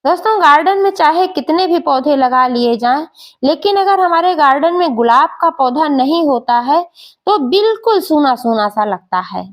दोस्तों गार्डन में चाहे कितने भी पौधे लगा लिए जाएं, लेकिन अगर हमारे गार्डन में गुलाब का पौधा नहीं होता है तो बिल्कुल सूना सूना सा लगता है।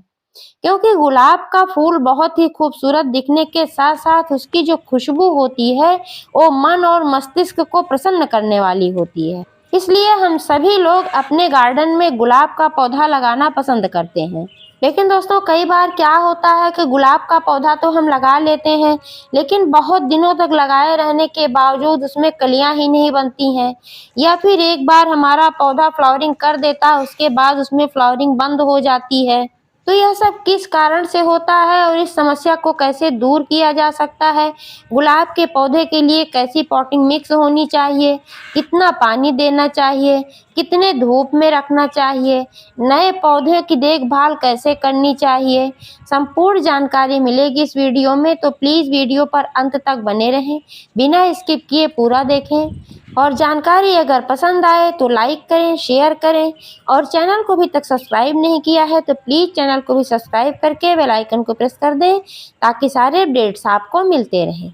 क्योंकि गुलाब का फूल बहुत ही खूबसूरत दिखने के साथ साथ उसकी जो खुशबू होती है वो मन और मस्तिष्क को प्रसन्न करने वाली होती है। इसलिए हम सभी लोग अपने गार्डन में गुलाब का पौधा लगाना पसंद करते हैं। लेकिन दोस्तों कई बार क्या होता है कि गुलाब का पौधा तो हम लगा लेते हैं, लेकिन बहुत दिनों तक लगाए रहने के बावजूद उसमें कलियां ही नहीं बनती हैं, या फिर एक बार हमारा पौधा फ्लावरिंग कर देता है उसके बाद उसमें फ्लावरिंग बंद हो जाती है। तो यह सब किस कारण से होता है और इस समस्या को कैसे दूर किया जा सकता है? गुलाब के पौधे के लिए कैसी पॉटिंग मिक्स होनी चाहिए, कितना पानी देना चाहिए, कितने धूप में रखना चाहिए, नए पौधे की देखभाल कैसे करनी चाहिए, संपूर्ण जानकारी मिलेगी इस वीडियो में। तो प्लीज़ वीडियो पर अंत तक बने रहें, बिना स्किप किए पूरा देखें। और जानकारी अगर पसंद आए तो लाइक करें, शेयर करें, और चैनल को अभी तक सब्सक्राइब नहीं किया है तो प्लीज़ चैनल को भी सब्सक्राइब करके बेल आइकन को प्रेस कर दें ताकि सारे अपडेट्स आपको मिलते रहें।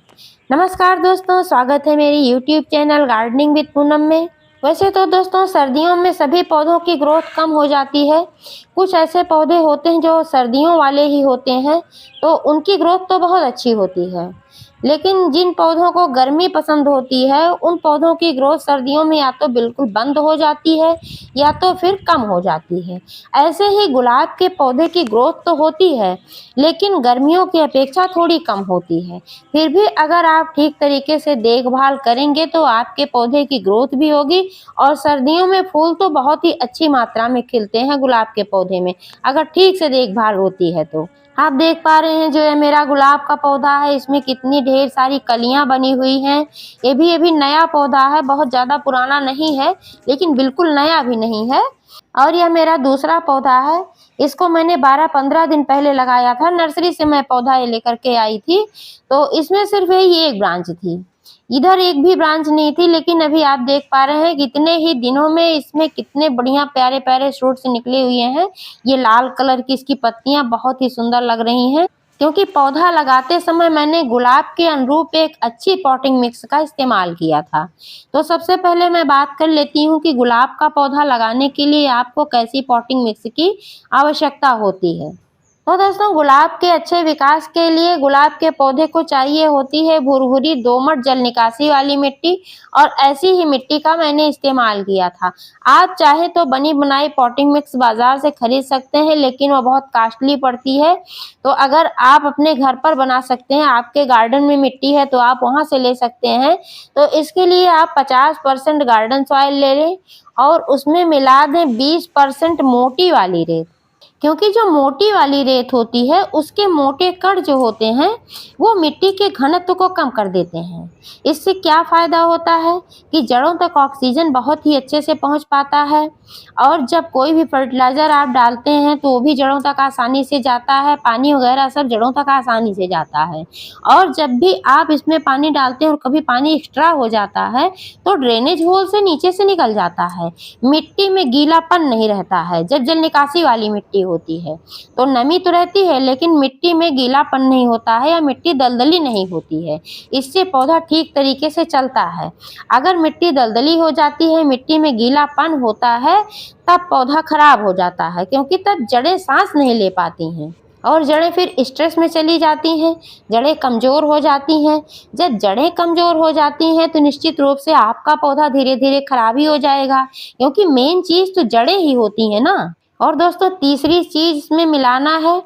नमस्कार दोस्तों, स्वागत है मेरी YouTube channel gardening with Poonam में। वैसे तो दोस्तों सर्दियों में सभी पौधों की ग्रोथ कम हो जाती है। कुछ ऐसे पौधे होते हैं जो सर्दियों वाले ही होते हैं, तो उनकी ग्रोथ तो बहुत अच्छी होती है। लेकिन जिन पौधों को गर्मी पसंद होती है उन पौधों की ग्रोथ सर्दियों में या तो बिल्कुल बंद हो जाती है या तो फिर कम हो जाती है। ऐसे ही गुलाब के पौधे की ग्रोथ तो होती है, लेकिन गर्मियों की अपेक्षा थोड़ी कम होती है। फिर भी अगर आप ठीक तरीके से देखभाल करेंगे तो आपके पौधे की ग्रोथ भी होगी, और सर्दियों में फूल तो बहुत ही अच्छी मात्रा में खिलते हैं गुलाब के पौधे में, अगर ठीक से देखभाल होती है तो। आप देख पा रहे हैं जो ये मेरा गुलाब का पौधा है, इसमें कितनी ढेर सारी कलियां बनी हुई हैं। ये भी नया पौधा है, बहुत ज़्यादा पुराना नहीं है लेकिन बिल्कुल नया भी नहीं है। और यह मेरा दूसरा पौधा है, इसको मैंने 12-15 दिन पहले लगाया था। नर्सरी से मैं पौधा ये लेकर के आई थी, तो इसमें सिर्फ यही एक ब्रांच थी, इधर एक भी ब्रांच नहीं थी। लेकिन अभी आप देख पा रहे हैं कितने ही दिनों में इसमें कितने बढ़िया प्यारे प्यारे शूट्स निकले हुए हैं। ये लाल कलर की इसकी पत्तियां बहुत ही सुंदर लग रही हैं, क्योंकि पौधा लगाते समय मैंने गुलाब के अनुरूप एक अच्छी पॉटिंग मिक्स का इस्तेमाल किया था। तो सबसे पहले मैं बात कर लेती हूँ कि गुलाब का पौधा लगाने के लिए आपको कैसी पॉटिंग मिक्स की आवश्यकता होती है। तो दोस्तों गुलाब के अच्छे विकास के लिए गुलाब के पौधे को चाहिए होती है भुरभुरी दोमट जल निकासी वाली मिट्टी, और ऐसी ही मिट्टी का मैंने इस्तेमाल किया था। आप चाहे तो बनी बनाई पॉटिंग मिक्स बाजार से खरीद सकते हैं, लेकिन वो बहुत कॉस्टली पड़ती है। तो अगर आप अपने घर पर बना सकते हैं, आपके गार्डन में मिट्टी है तो आप वहां से ले सकते हैं। तो इसके लिए आप 50% गार्डन सॉइल ले लें और उसमें मिला दें 20% मोटी वाली रेत, क्योंकि जो मोटी वाली रेत होती है उसके मोटे कण जो होते हैं वो मिट्टी के घनत्व को कम कर देते हैं। इससे क्या फ़ायदा होता है कि जड़ों तक ऑक्सीजन बहुत ही अच्छे से पहुंच पाता है, और जब कोई भी फर्टिलाइज़र आप डालते हैं तो वो भी जड़ों तक आसानी से जाता है, पानी वगैरह सब जड़ों तक आसानी से जाता है। और जब भी आप इसमें पानी डालते हैं और कभी पानी एक्स्ट्रा हो जाता है तो ड्रेनेज होल से नीचे से निकल जाता है, मिट्टी में गीलापन नहीं रहता है। जब जल निकासी वाली मिट्टी होती है तो नमी तो रहती है लेकिन मिट्टी में गीलापन नहीं होता है या मिट्टी दलदली नहीं होती है। इससे पौधा ठीक तरीके से चलता है। अगर मिट्टी दलदली हो जाती है, मिट्टी में गीलापन होता है, तब पौधा खराब हो जाता है, क्योंकि तब जड़ें सांस नहीं ले पाती हैं और जड़ें फिर स्ट्रेस में चली जाती हैं, जड़ें कमज़ोर हो जाती हैं। जब जड़ें कमज़ोर हो जाती हैं तो निश्चित रूप से आपका पौधा धीरे धीरे खराब ही हो जाएगा, क्योंकि मेन चीज़ तो जड़ें ही होती हैं ना। और दोस्तों तीसरी चीज़ इसमें मिलाना है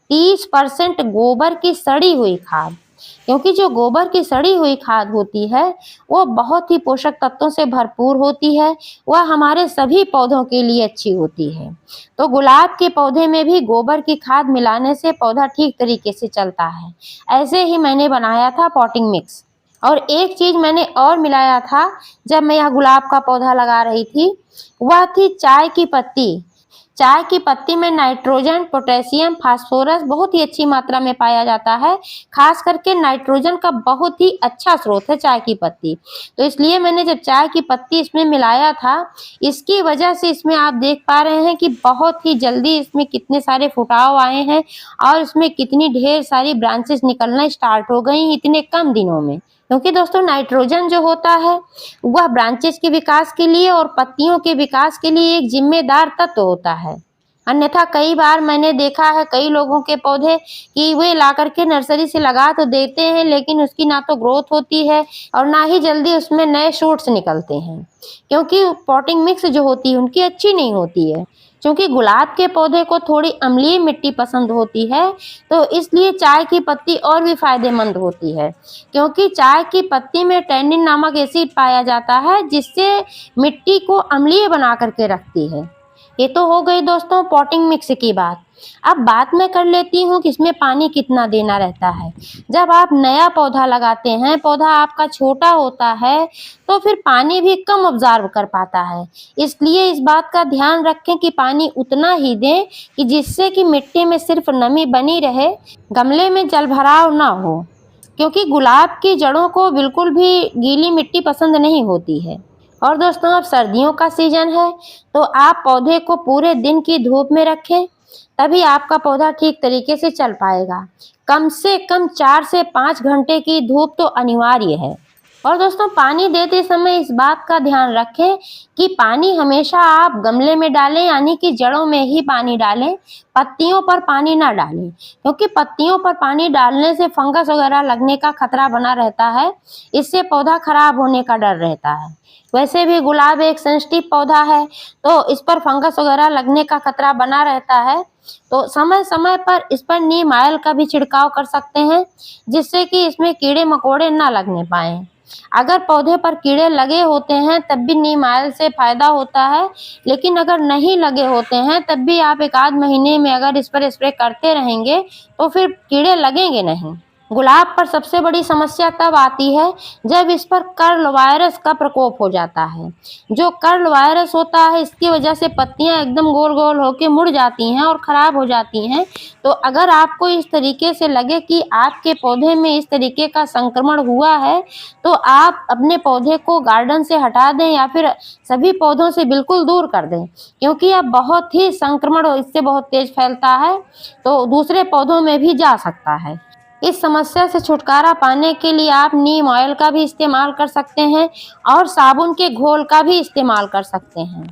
30% गोबर की सड़ी हुई खाद, क्योंकि जो गोबर की सड़ी हुई खाद होती है वो बहुत ही पोषक तत्वों से भरपूर होती है, वह हमारे सभी पौधों के लिए अच्छी होती है। तो गुलाब के पौधे में भी गोबर की खाद मिलाने से पौधा ठीक तरीके से चलता है। ऐसे ही मैंने बनाया था पॉटिंग मिक्स। और एक चीज़ मैंने और मिलाया था जब मैं यह गुलाब का पौधा लगा रही थी, वह थी चाय की पत्ती। चाय की पत्ती में नाइट्रोजन, पोटेशियम, फास्फोरस बहुत ही अच्छी मात्रा में पाया जाता है। खास करके नाइट्रोजन का बहुत ही अच्छा स्रोत है चाय की पत्ती। तो इसलिए मैंने जब चाय की पत्ती इसमें मिलाया था, इसकी वजह से इसमें आप देख पा रहे हैं कि बहुत ही जल्दी इसमें कितने सारे फुटाव आए हैं और इसमें कितनी ढेर सारी ब्रांचेस निकलना स्टार्ट हो गई इतने कम दिनों में। क्योंकि दोस्तों नाइट्रोजन जो होता है वह ब्रांचेस के विकास के लिए और पत्तियों के विकास के लिए एक जिम्मेदार तत्व होता है। अन्यथा कई बार मैंने देखा है कई लोगों के पौधे कि वे ला करके नर्सरी से लगा तो देते हैं, लेकिन उसकी ना तो ग्रोथ होती है और ना ही जल्दी उसमें नए शूट्स निकलते हैं, क्योंकि पॉटिंग मिक्स जो होती है उनकी अच्छी नहीं होती है। क्योंकि गुलाब के पौधे को थोड़ी अम्लीय मिट्टी पसंद होती है, तो इसलिए चाय की पत्ती और भी फायदेमंद होती है, क्योंकि चाय की पत्ती में टैनिन नामक एसिड पाया जाता है जिससे मिट्टी को अम्लीय बना करके रखती है। ये तो हो गई दोस्तों पॉटिंग मिक्स की बात। अब बात मैं कर लेती हूँ कि इसमें पानी कितना देना रहता है। जब आप नया पौधा लगाते हैं, पौधा आपका छोटा होता है, तो फिर पानी भी कम ऑब्जर्व कर पाता है। इसलिए इस बात का ध्यान रखें कि पानी उतना ही दें कि जिससे कि मिट्टी में सिर्फ नमी बनी रहे, गमले में जलभराव ना हो, क्योंकि गुलाब की जड़ों को बिल्कुल भी गीली मिट्टी पसंद नहीं होती है। और दोस्तों अब सर्दियों का सीजन है, तो आप पौधे को पूरे दिन की धूप में रखें, तभी आपका पौधा ठीक तरीके से चल पाएगा। कम से कम 4 से 5 घंटे की धूप तो अनिवार्य है। और दोस्तों पानी देते समय इस बात का ध्यान रखें कि पानी हमेशा आप गमले में डालें, यानी कि जड़ों में ही पानी डालें, पत्तियों पर पानी ना डालें, क्योंकि पत्तियों पर पानी डालने से फंगस वगैरह लगने का खतरा बना रहता है। इससे पौधा खराब होने का डर रहता है। वैसे भी गुलाब एक सेंसिटिव पौधा है, तो इस पर फंगस वगैरह लगने का खतरा बना रहता है। तो समय समय पर इस पर नीम ऑयल का भी छिड़काव कर सकते हैं, जिससे कि इसमें कीड़े मकोड़े ना लगने पाए। अगर पौधे पर कीड़े लगे होते हैं तब भी नीम ऑयल से फायदा होता है, लेकिन अगर नहीं लगे होते हैं तब भी आप 1 आध महीने में अगर इस पर स्प्रे करते रहेंगे तो फिर कीड़े लगेंगे नहीं। गुलाब पर सबसे बड़ी समस्या तब आती है जब इस पर कर्ल वायरस का प्रकोप हो जाता है। जो कर्ल वायरस होता है इसकी वजह से पत्तियां एकदम गोल गोल होकर मुड़ जाती हैं और खराब हो जाती हैं। तो अगर आपको इस तरीके से लगे कि आपके पौधे में इस तरीके का संक्रमण हुआ है, तो आप अपने पौधे को गार्डन से हटा दें या फिर सभी पौधों से बिल्कुल दूर कर दें, क्योंकि अब बहुत ही संक्रमण इससे बहुत तेज फैलता है, तो दूसरे पौधों में भी जा सकता है। इस समस्या से छुटकारा पाने के लिए आप नीम ऑयल का भी इस्तेमाल कर सकते हैं और साबुन के घोल का भी इस्तेमाल कर सकते हैं।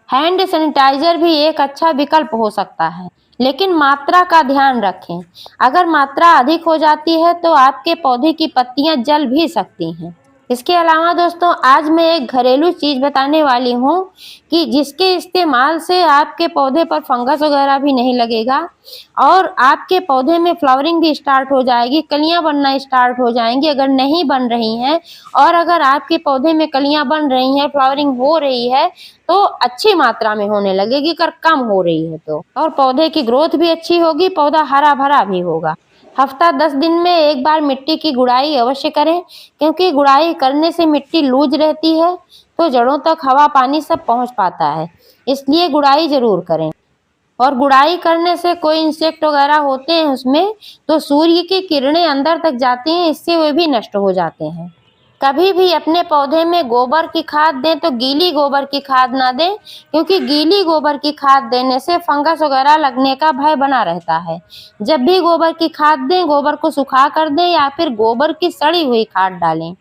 हैंड सैनिटाइजर भी एक अच्छा विकल्प हो सकता है, लेकिन मात्रा का ध्यान रखें। अगर मात्रा अधिक हो जाती है तो आपके पौधे की पत्तियां जल भी सकती हैं। इसके अलावा दोस्तों आज मैं एक घरेलू चीज़ बताने वाली हूँ कि जिसके इस्तेमाल से आपके पौधे पर फंगस वगैरह भी नहीं लगेगा और आपके पौधे में फ्लावरिंग भी स्टार्ट हो जाएगी, कलियां बनना स्टार्ट हो जाएंगी। अगर नहीं बन रही हैं और अगर आपके पौधे में कलियां बन रही हैं, फ्लावरिंग हो रही है, तो अच्छी मात्रा में होने लगेगी। अगर कम हो रही है तो, और पौधे की ग्रोथ भी अच्छी होगी, पौधा हरा भरा भी होगा। हफ्ता 10 दिन में एक बार मिट्टी की गुड़ाई अवश्य करें, क्योंकि गुड़ाई करने से मिट्टी लूज रहती है तो जड़ों तक हवा पानी सब पहुंच पाता है, इसलिए गुड़ाई जरूर करें। और गुड़ाई करने से कोई इंसेक्ट वगैरह होते हैं उसमें, तो सूर्य की किरणें अंदर तक जाती हैं, इससे वे भी नष्ट हो जाते हैं। कभी भी अपने पौधे में गोबर की खाद दें तो गीली गोबर की खाद ना दें, क्योंकि गीली गोबर की खाद देने से फंगस वगैरह लगने का भय बना रहता है। जब भी गोबर की खाद दें, गोबर को सुखा कर दें या फिर गोबर की सड़ी हुई खाद डालें।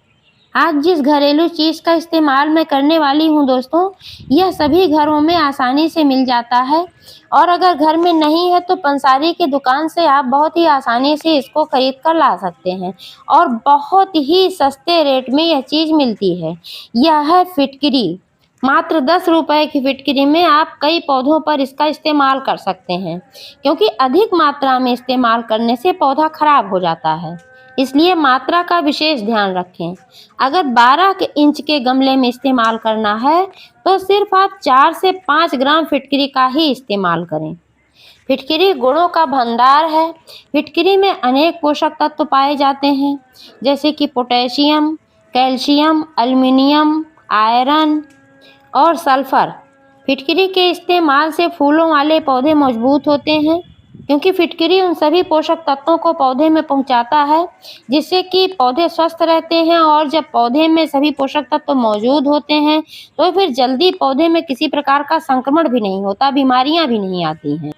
आज जिस घरेलू चीज़ का इस्तेमाल मैं करने वाली हूँ दोस्तों, यह सभी घरों में आसानी से मिल जाता है, और अगर घर में नहीं है तो पंसारी की दुकान से आप बहुत ही आसानी से इसको खरीद कर ला सकते हैं और बहुत ही सस्ते रेट में यह चीज़ मिलती है। यह है फिटकरी। मात्र 10 रुपए की फिटकरी में आप कई पौधों पर इसका इस्तेमाल कर सकते हैं, क्योंकि अधिक मात्रा में इस्तेमाल करने से पौधा खराब हो जाता है, इसलिए मात्रा का विशेष ध्यान रखें। अगर 12 इंच के गमले में इस्तेमाल करना है तो सिर्फ आप 4 से 5 ग्राम फिटकरी का ही इस्तेमाल करें। फिटकरी गुणों का भंडार है। फिटकरी में अनेक पोषक तत्व पाए जाते हैं, जैसे कि पोटेशियम, कैल्शियम, एल्युमिनियम, आयरन और सल्फर। फिटकरी के इस्तेमाल से फूलों वाले पौधे मजबूत होते हैं, क्योंकि फिटकरी उन सभी पोषक तत्वों को पौधे में पहुंचाता है जिससे कि पौधे स्वस्थ रहते हैं। और जब पौधे में सभी पोषक तत्व मौजूद होते हैं तो फिर जल्दी पौधे में किसी प्रकार का संक्रमण भी नहीं होता, बीमारियां भी नहीं आती हैं।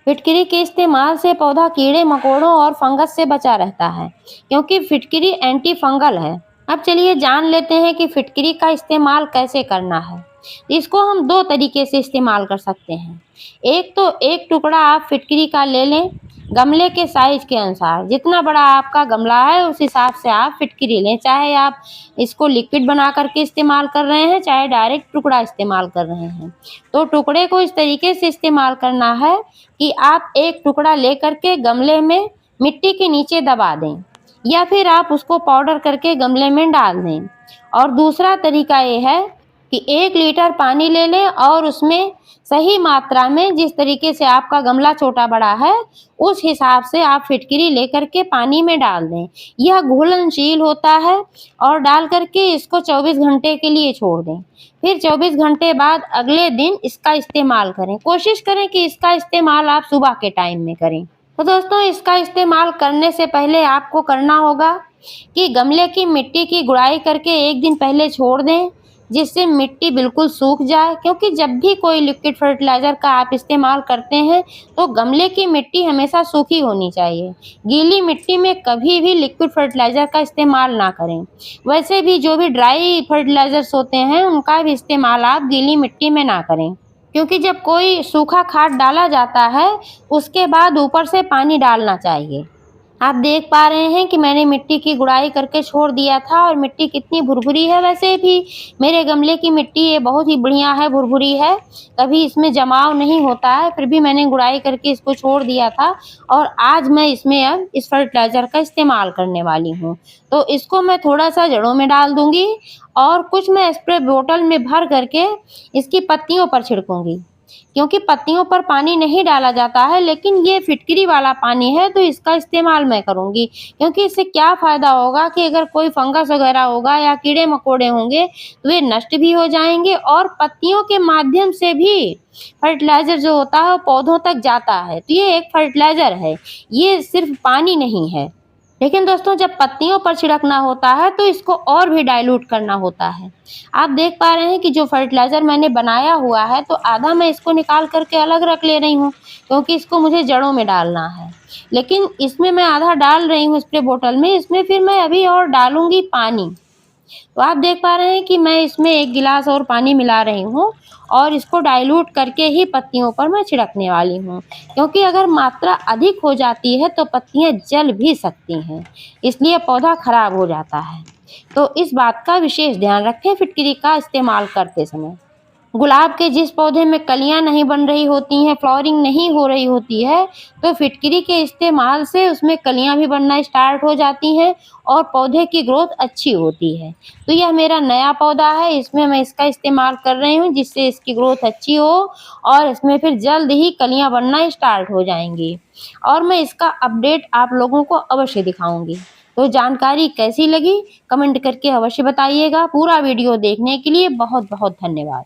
फिटकरी के इस्तेमाल से पौधा कीड़े मकोड़ों और फंगस से बचा रहता है, क्योंकि फिटकरी एंटी फंगल है। अब चलिए जान लेते हैं कि फिटकरी का इस्तेमाल कैसे करना है। इसको हम दो तरीके से इस्तेमाल कर सकते हैं। एक तो एक टुकड़ा आप फिटकरी का ले लें, गमले के साइज के अनुसार। जितना बड़ा आपका गमला है उस हिसाब से आप फिटकरी लें, चाहे आप इसको लिक्विड बना करके इस्तेमाल कर रहे हैं, चाहे डायरेक्ट टुकड़ा इस्तेमाल कर रहे हैं। तो टुकड़े को इस तरीके से इस्तेमाल करना है कि आप एक टुकड़ा लेकर के गमले में मिट्टी के नीचे दबा दें, या फिर आप उसको पाउडर करके गमले में डाल दें। और दूसरा तरीका ये है कि 1 लीटर पानी ले लें और उसमें सही मात्रा में, जिस तरीके से आपका गमला छोटा बड़ा है उस हिसाब से आप फिटकरी लेकर के पानी में डाल दें। यह घुलनशील होता है और डाल करके इसको 24 घंटे के लिए छोड़ दें। फिर 24 घंटे बाद अगले दिन इसका इस्तेमाल करें। कोशिश करें कि इसका इस्तेमाल आप सुबह के टाइम में करें। तो दोस्तों, इसका इस्तेमाल करने से पहले आपको करना होगा कि गमले की मिट्टी की गुड़ाई करके 1 दिन पहले छोड़ दें, जिससे मिट्टी बिल्कुल सूख जाए। क्योंकि जब भी कोई लिक्विड फर्टिलाइज़र का आप इस्तेमाल करते हैं तो गमले की मिट्टी हमेशा सूखी होनी चाहिए। गीली मिट्टी में कभी भी लिक्विड फर्टिलाइज़र का इस्तेमाल ना करें। वैसे भी जो भी ड्राई फर्टिलाइज़र्स होते हैं उनका भी इस्तेमाल आप गीली मिट्टी में ना करें, क्योंकि जब कोई सूखा खाद डाला जाता है उसके बाद ऊपर से पानी डालना चाहिए। आप देख पा रहे हैं कि मैंने मिट्टी की गुड़ाई करके छोड़ दिया था और मिट्टी कितनी भुरभुरी है। वैसे भी मेरे गमले की मिट्टी ये बहुत ही बढ़िया है, भुरभुरी है, कभी इसमें जमाव नहीं होता है। फिर भी मैंने गुड़ाई करके इसको छोड़ दिया था और आज मैं इसमें अब इस फर्टिलाइज़र का इस्तेमाल करने वाली हूँ। तो इसको मैं थोड़ा-सा जड़ों में डाल दूँगी और कुछ मैं स्प्रे बोतल में भर करके इसकी पत्तियों पर छिड़कूँगी। क्योंकि पत्तियों पर पानी नहीं डाला जाता है, लेकिन ये फिटकरी वाला पानी है तो इसका इस्तेमाल मैं करूँगी। क्योंकि इससे क्या फ़ायदा होगा कि अगर कोई फंगस वगैरह होगा या कीड़े मकोड़े होंगे तो वे नष्ट भी हो जाएँगे और पत्तियों के माध्यम से भी फर्टिलाइज़र जो होता है वो पौधों तक जाता है। तो ये एक फर्टिलाइज़र है, ये सिर्फ़ पानी नहीं है। लेकिन दोस्तों, जब पत्तियों पर छिड़कना होता है तो इसको और भी डाइल्यूट करना होता है। आप देख पा रहे हैं कि जो फर्टिलाइज़र मैंने बनाया हुआ है तो आधा मैं इसको निकाल करके अलग रख ले रही हूँ, क्योंकि इसको मुझे जड़ों में डालना है। लेकिन इसमें मैं आधा डाल रही हूँ स्प्रे बोतल में, इसमें फिर मैं अभी और डालूँगी पानी। तो आप देख पा रहे हैं कि मैं इसमें 1 गिलास और पानी मिला रही हूँ और इसको डाइल्यूट करके ही पत्तियों पर मैं छिड़कने वाली हूँ। क्योंकि अगर मात्रा अधिक हो जाती है तो पत्तियाँ जल भी सकती हैं, इसलिए पौधा खराब हो जाता है। तो इस बात का विशेष ध्यान रखें फिटकरी का इस्तेमाल करते समय। गुलाब के जिस पौधे में कलियां नहीं बन रही होती हैं, फ्लावरिंग नहीं हो रही होती है, तो फिटकरी के इस्तेमाल से उसमें कलियां भी बनना स्टार्ट हो जाती हैं और पौधे की ग्रोथ अच्छी होती है। तो यह मेरा नया पौधा है, इसमें मैं इसका इस्तेमाल कर रही हूँ जिससे इसकी ग्रोथ अच्छी हो और इसमें फिर जल्द ही कलियां बनना स्टार्ट हो जाएंगी और मैं इसका अपडेट आप लोगों को अवश्य दिखाऊंगी। तो जानकारी कैसी लगी कमेंट करके अवश्य बताइएगा। पूरा वीडियो देखने के लिए बहुत बहुत धन्यवाद।